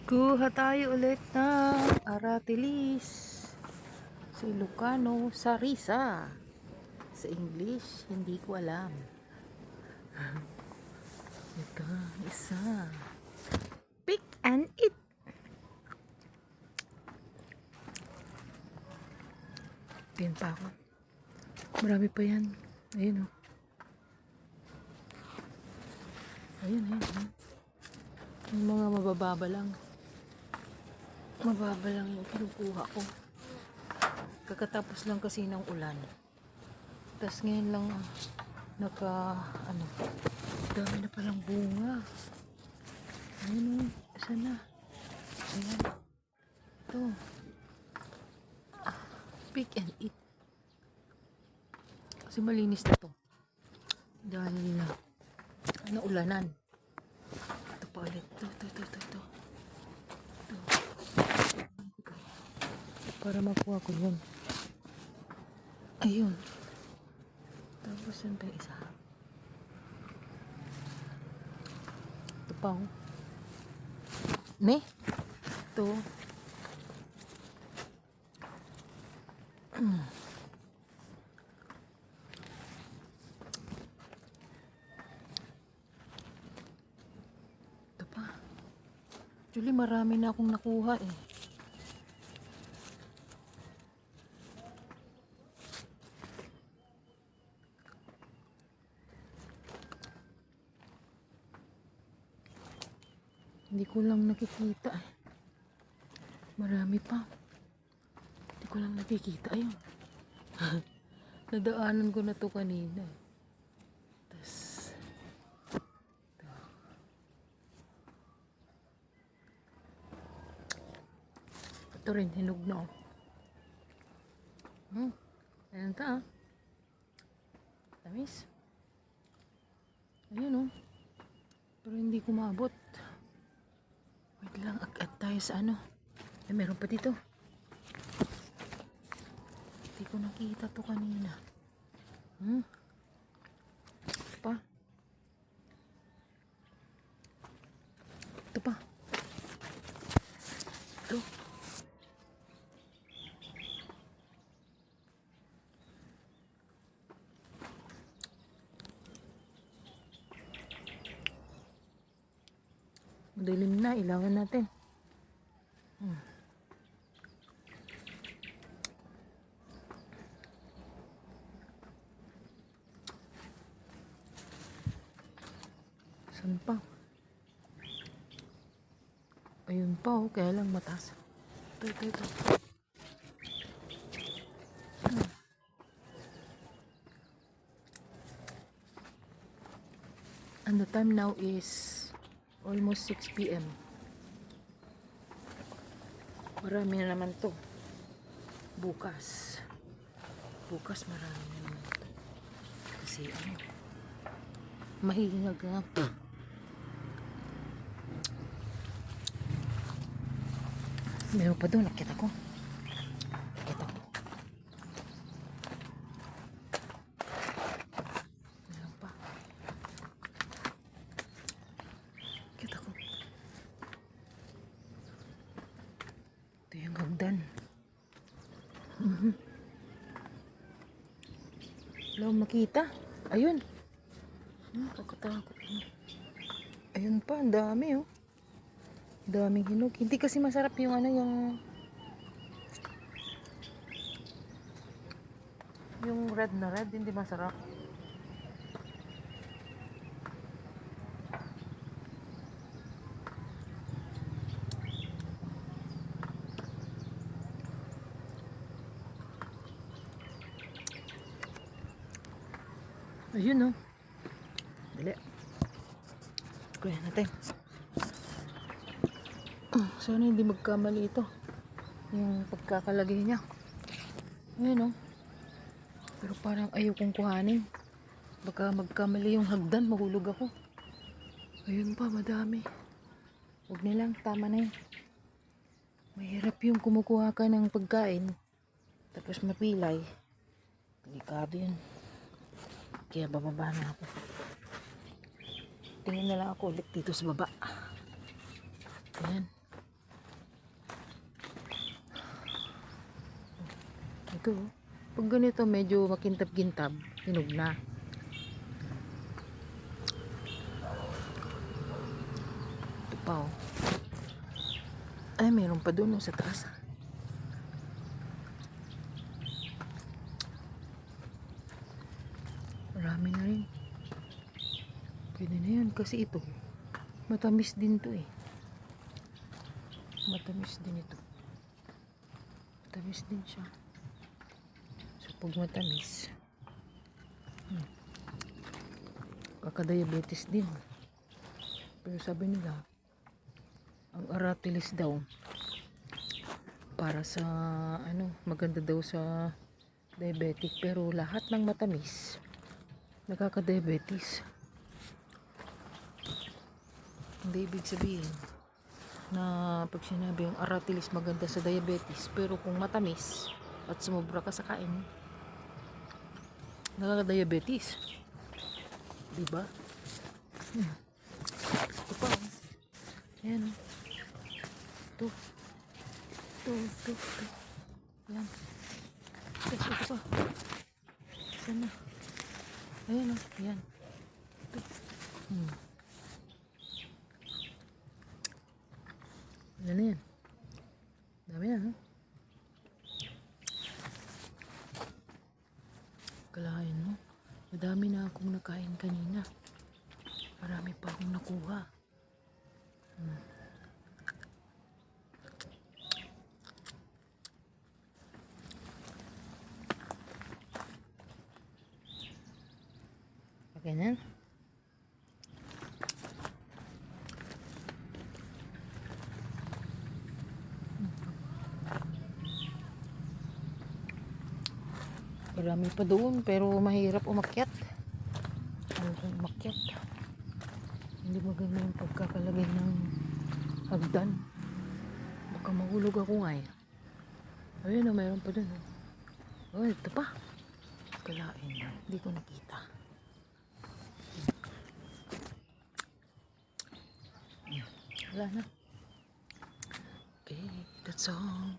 Kuha tayo ulit ng Aratilis sa Ilocano, Sarisa. Sa English, hindi ko alam. Ika, isa. Pick and eat. Yan pa ako. Marami pa yan. Ayun o. Ayun. Yung mga mabababa lang. Mababa lang yung kinukuha ko. Kakatapos lang kasi ng ulan. Tapos ngayon lang dami na palang bunga. Ayun o, isa na. Ayan. Ito. Pick and eat. Kasi malinis na to. Dahil ulanan. Ito pa ulit. Ito. Para makuha ko yun. Ayun. Tapos yun pa isa. Ito pa oh. Ne? Ito. Ito pa. Actually, marami na akong nakuha eh. Hindi ko lang nakikita eh. Marami pa. Hindi ko lang nakikita. Ayun. Nadaanan ko na to kanina. Tapos ito rin, hinog na oh. Ayan ta ah. Tamis. Ayun oh. Pero hindi ko maabot. Wait lang, agad tayo sa ano. Eh, meron pa dito. Hindi ko nakita to kanina. Ito pa. Ito pa. Ito. Madilim na, ilawan natin. Saan pa? Ayun pa oh, kaya lang mataas. Ito. And the time now is almost 6 p.m. Marami na naman to. Bukas marami na naman to. Kasi mahingag nga to. Meron pa doon, nakita ko. Meron pa. Nakita ko. Ito yung hagdan. Wala makita. Ayun. Kakatakot. Ayun pa, ang dami oh. Daming hinog. Hindi kasi masarap yung yung red na red, hindi masarap. Ayun oh. Dali. Kuya natin. Sana hindi magkamali ito. Yung pagkakalagay niya. Ayun oh. Pero parang ayaw kong kuhanin. Baka magkamali yung hagdan, mahulog ako. Ayun pa, madami. Huwag na lang, tama na yun. Mahirap yung kumukuha ka ng pagkain. Tapos mapilay. Delikado yun. Kaya bababa na ako. Tingin na lang ako ulit dito sa baba. Ayan. Ito, pag ganito medyo makintab-kintab, hinog na. Ito pa oh. Ay, meron pa doon oh, sa taas. Marami na rin. Pwede na yun kasi ito, matamis din to eh. Matamis din ito. Matamis din siya. So, pag matamis, kakadiabetes din. Pero sabi nila, ang aratilis daw, para sa, maganda daw sa diabetic. Pero lahat ng matamis, nakaka-diabetes. Hindi ibig sabihin na pag sinabi ang aratilis maganda sa diabetes, pero kung matamis at sumobra ka sa kain, nakaka-diabetes. Diba? Ito pa. Ayan. Ito. Ito. Ayan. Ito pa. Sana. Ayan o. Ayan. Ito. Ayan na yan. Dami na ha. Kalahin mo. Madami na akong nakain kanina. Marami pa akong nakuha. Okay na. Marami pa doon pero mahirap umakyat. Hindi maganda yung pagkakalagay ng hagdan. Baka mahulog ako nga eh. Ayun na, mayroon pa doon. Oh, ito pa. Kalain na. Hindi ko nakita. Wala na. Okay, that's all.